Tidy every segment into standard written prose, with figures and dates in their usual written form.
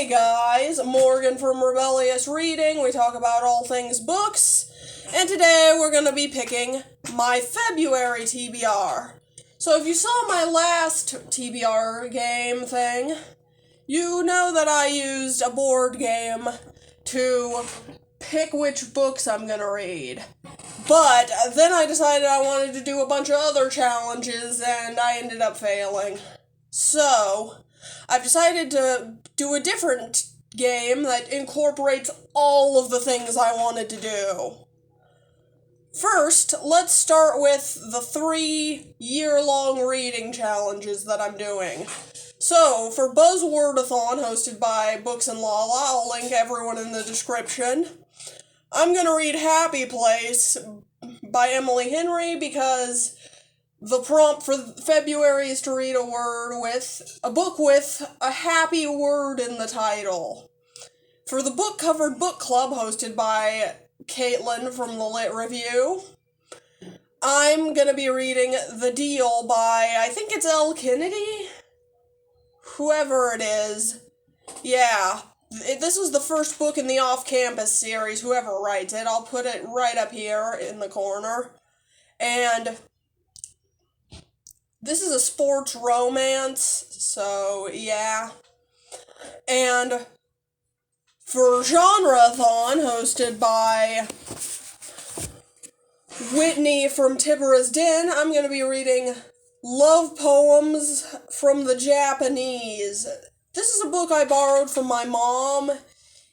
Hey guys, Morgan from Rebellious Reading. We talk about all things books, and today we're going to be picking my February TBR. So if you saw my last TBR game thing, you know that I used a board game to pick which books I'm going to read. But then I decided I wanted to do a bunch of other challenges, and I ended up failing. So I've decided to do a different game that incorporates all of the things I wanted to do. First, let's start with the 3-year-long reading challenges that I'm doing. So, for Buzzwordathon, hosted by Books and Lala, I'll link everyone in the description. I'm gonna read Happy Place by Emily Henry because the prompt for February is to read a book with a happy word in the title. For the Book Covered Book Club, hosted by Caitlin from the Lit Review, I'm gonna be reading The Deal by, I think it's L. Kennedy? Whoever it is. Yeah. This was the first book in the Off-Campus series, whoever writes it. I'll put it right up here in the corner. And this is a sports romance, so yeah. And for Genreathon, hosted by Whitney from Tibera's Den, I'm going to be reading Love Poems from the Japanese. This is a book I borrowed from my mom.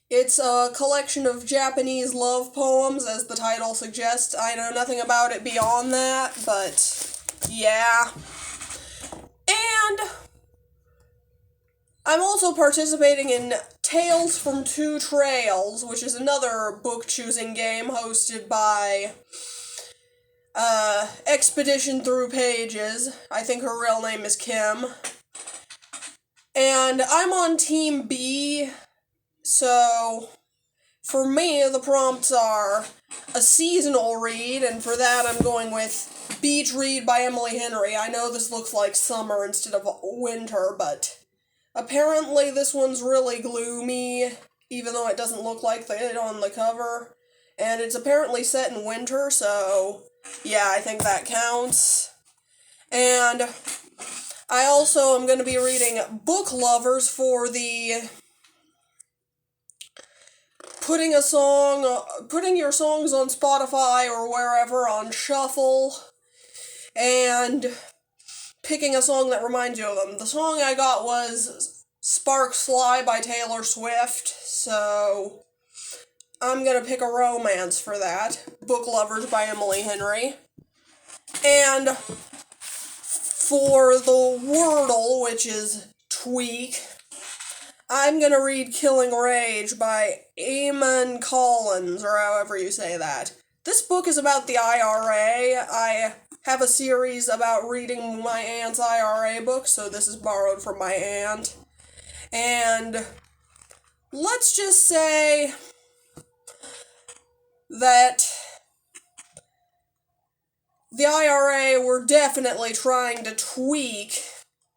It's a collection of Japanese love poems, as the title suggests. I know nothing about it beyond that, but yeah. And I'm also participating in Tales from Two Trails, which is another book-choosing game hosted by Expedition Through Pages. I think her real name is Kim. And I'm on Team B, so for me, the prompts are a seasonal read, and for that I'm going with Beach Read by Emily Henry. I know this looks like summer instead of winter, but apparently this one's really gloomy, even though it doesn't look like it on the cover. And it's apparently set in winter, so yeah, I think that counts. And I also am going to be reading Book Lovers for the putting your songs on Spotify or wherever on shuffle and picking a song that reminds you of them. The song I got was Sparks Fly by Taylor Swift, so I'm going to pick a romance for that. Book Lovers by Emily Henry. And for the Wordle, which is Tweak, I'm gonna read Killing Rage by Eamon Collins, or however you say that. This book is about the IRA. I have a series about reading my aunt's IRA books, so this is borrowed from my aunt. And let's just say that the IRA were definitely trying to tweak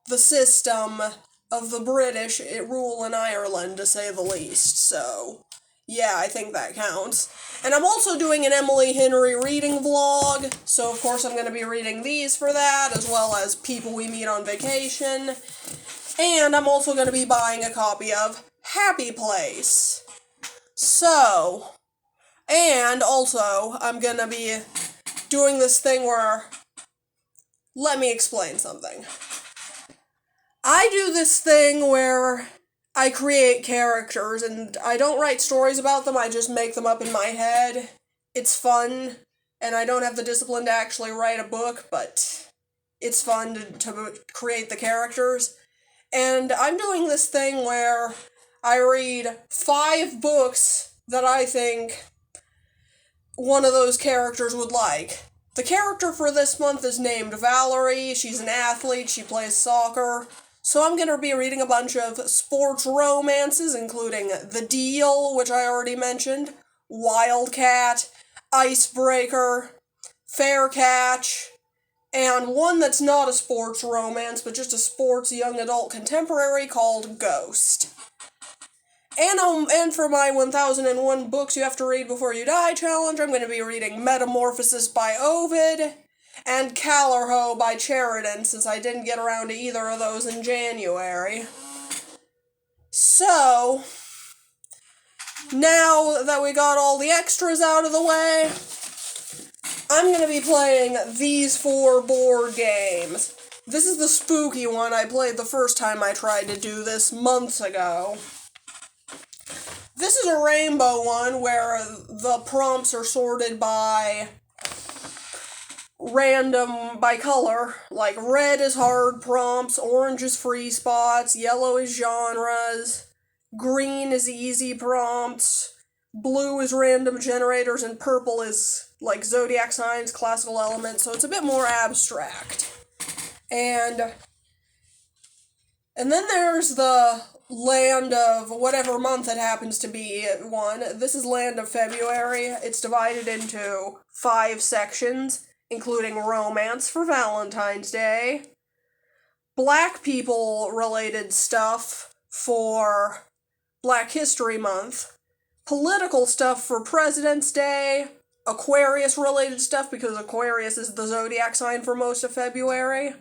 the system of the British rule in Ireland, to say the least. So, yeah, I think that counts. And I'm also doing an Emily Henry reading vlog, so of course I'm going to be reading these for that, as well as People We Meet on Vacation. And I'm also going to be buying a copy of Happy Place. So, and also, I'm going to be doing this thing where, let me explain something. I do this thing where I create characters, and I don't write stories about them, I just make them up in my head. It's fun, and I don't have the discipline to actually write a book, but it's fun to create the characters. And I'm doing this thing where I read 5 books that I think one of those characters would like. The character for this month is named Valerie. She's an athlete. She plays soccer. So I'm going to be reading a bunch of sports romances, including The Deal, which I already mentioned, Wildcat, Icebreaker, Fair Catch, and one that's not a sports romance, but just a sports young adult contemporary called Ghost. And for my 1001 books you have to read before you die challenge, I'm going to be reading Metamorphosis by Ovid and Callerho by Sheridan, since I didn't get around to either of those in January. So, now that we got all the extras out of the way, I'm going to be playing these 4 board games. This is the spooky one I played the first time I tried to do this months ago. This is a rainbow one where the prompts are sorted by color. Like red is hard prompts, orange is free spots, yellow is genres, green is easy prompts, blue is random generators, and purple is like zodiac signs, classical elements, so it's a bit more abstract. And then there's the Land of whatever month it happens to be one. This is Land of February. It's divided into 5 sections, including romance for Valentine's Day, Black people related stuff for Black History Month, political stuff for President's Day, Aquarius related stuff because Aquarius is the zodiac sign for most of February,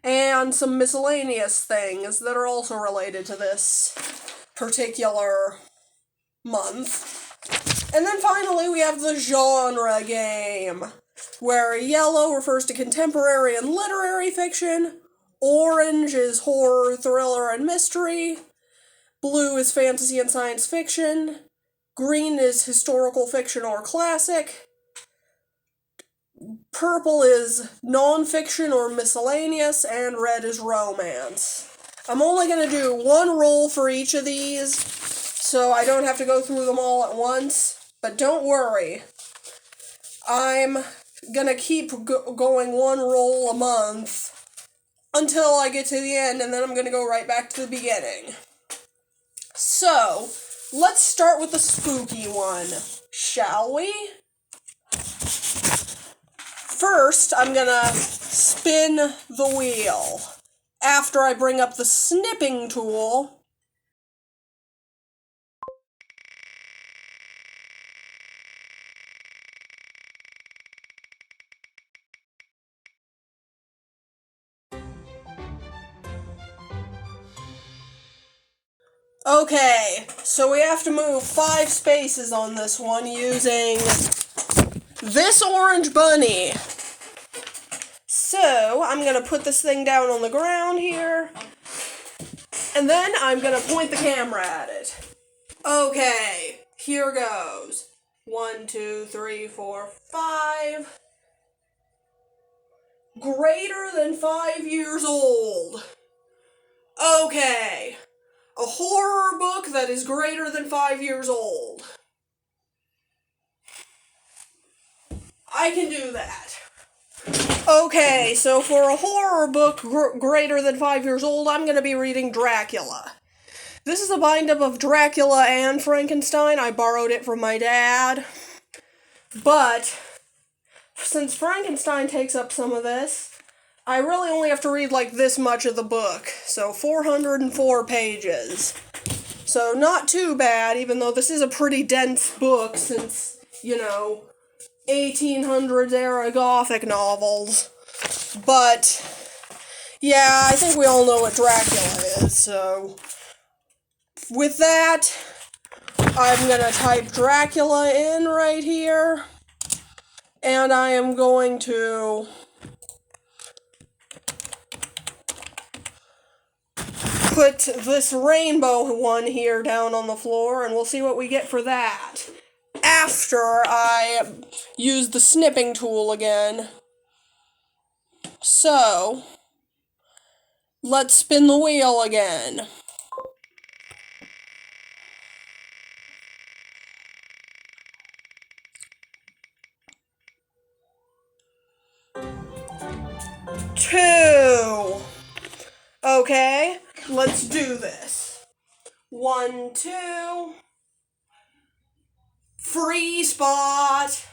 and some miscellaneous things that are also related to this particular month. And then finally we have the genre game, where yellow refers to contemporary and literary fiction, orange is horror, thriller, and mystery, blue is fantasy and science fiction, green is historical fiction or classic, purple is non-fiction or miscellaneous, and red is romance. I'm only going to do 1 roll for each of these, so I don't have to go through them all at once, but don't worry. I'm going to keep going 1 roll a month until I get to the end, and then I'm going to go right back to the beginning. So, let's start with the spooky one, shall we? First, I'm gonna spin the wheel. After I bring up the snipping tool, okay, so we have to move 5 spaces on this one using this orange bunny. So, I'm going to put this thing down on the ground here, and then I'm going to point the camera at it. Okay, here goes. 1, 2, 3, 4, 5. Greater than 5 years old. Okay, a horror book that is greater than 5 years old. I can do that. Okay, so for a horror book greater than 5 years old, I'm going to be reading Dracula. This is a bind-up of Dracula and Frankenstein. I borrowed it from my dad. But, since Frankenstein takes up some of this, I really only have to read like this much of the book. So 404 pages. So not too bad, even though this is a pretty dense book since, 1800s era Gothic novels. But, yeah, I think we all know what Dracula is, so with that, I'm gonna type Dracula in right here, and I am going to put this rainbow one here down on the floor, and we'll see what we get for that after I use the snipping tool again. So, let's spin the wheel again. Two. Okay, let's do this. 1, 2. Free spot.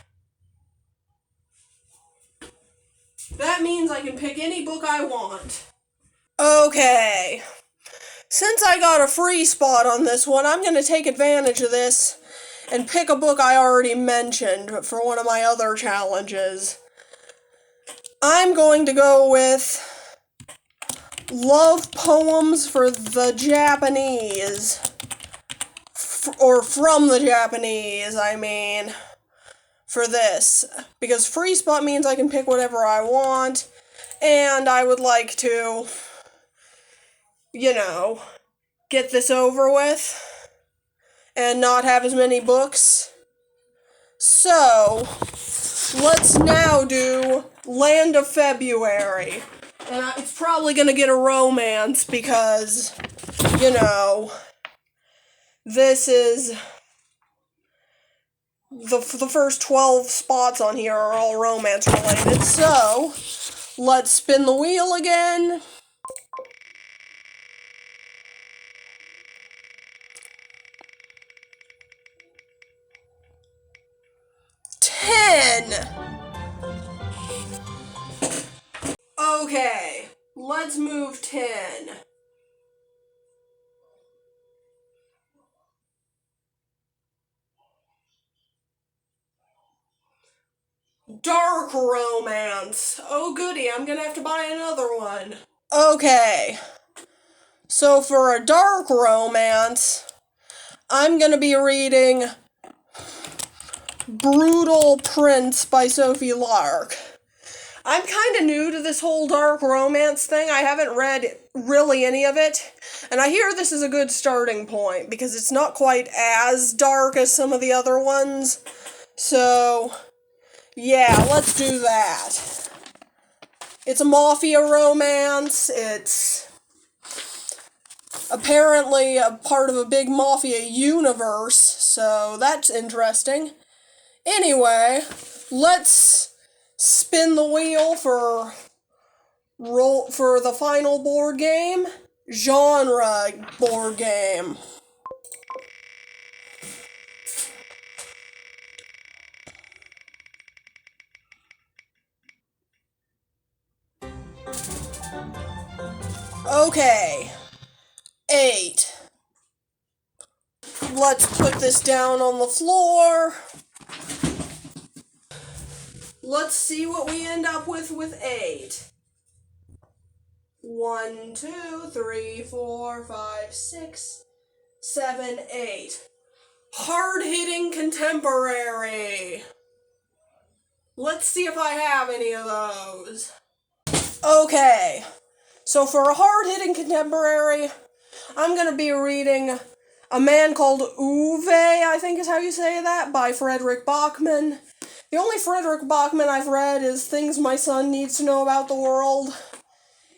That means I can pick any book I want. Okay. Since I got a free spot on this one, I'm going to take advantage of this and pick a book I already mentioned for one of my other challenges. I'm going to go with Love Poems for the Japanese. Or from the Japanese, I mean, for this. Because free spot means I can pick whatever I want, and I would like to, get this over with and not have as many books. So, let's now do Land of February. And it's probably going to get a romance because, this is the first 12 spots on here are all romance related. So, let's spin the wheel again. 10. Okay, let's move 10. Dark romance. Oh goody, I'm gonna have to buy another one. Okay, so for a dark romance, I'm gonna be reading Brutal Prince by Sophie Lark. I'm kind of new to this whole dark romance thing. I haven't read really any of it, and I hear this is a good starting point because it's not quite as dark as some of the other ones. So, yeah, let's do that. It's a mafia romance. It's apparently a part of a big mafia universe, so that's interesting. Anyway, let's spin the wheel for the final board game. Genre board game. Okay. 8. Let's put this down on the floor. Let's see what we end up with 8. 1, 2, 3, 4, 5, 6, 7, 8. Hard-hitting contemporary. Let's see if I have any of those. Okay, so for a hard-hitting contemporary, I'm going to be reading A Man Called Uwe, I think is how you say that, by Frederick Bachman. The only Frederick Bachman I've read is Things My Son Needs to Know About the World,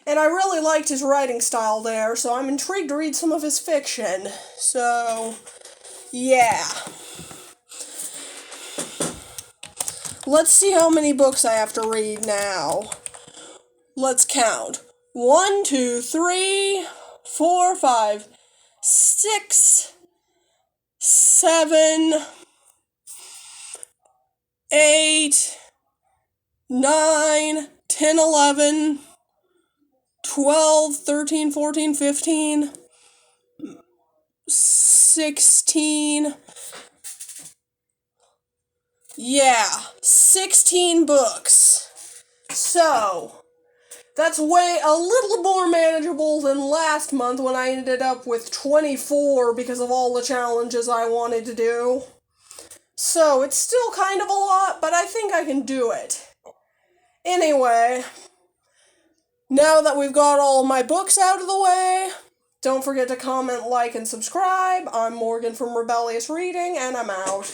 and I really liked his writing style there, so I'm intrigued to read some of his fiction. So, yeah. Let's see how many books I have to read now. Let's count. 1, 2, 3, 4, 5, 6, 7, 8, 9, 10, 11, 12, 13, 14, 15, 16. Yeah, 16 books. So, that's a little more manageable than last month when I ended up with 24 because of all the challenges I wanted to do. So, it's still kind of a lot, but I think I can do it. Anyway, now that we've got all of my books out of the way, don't forget to comment, like, and subscribe. I'm Morgan from Rebellious Reading, and I'm out.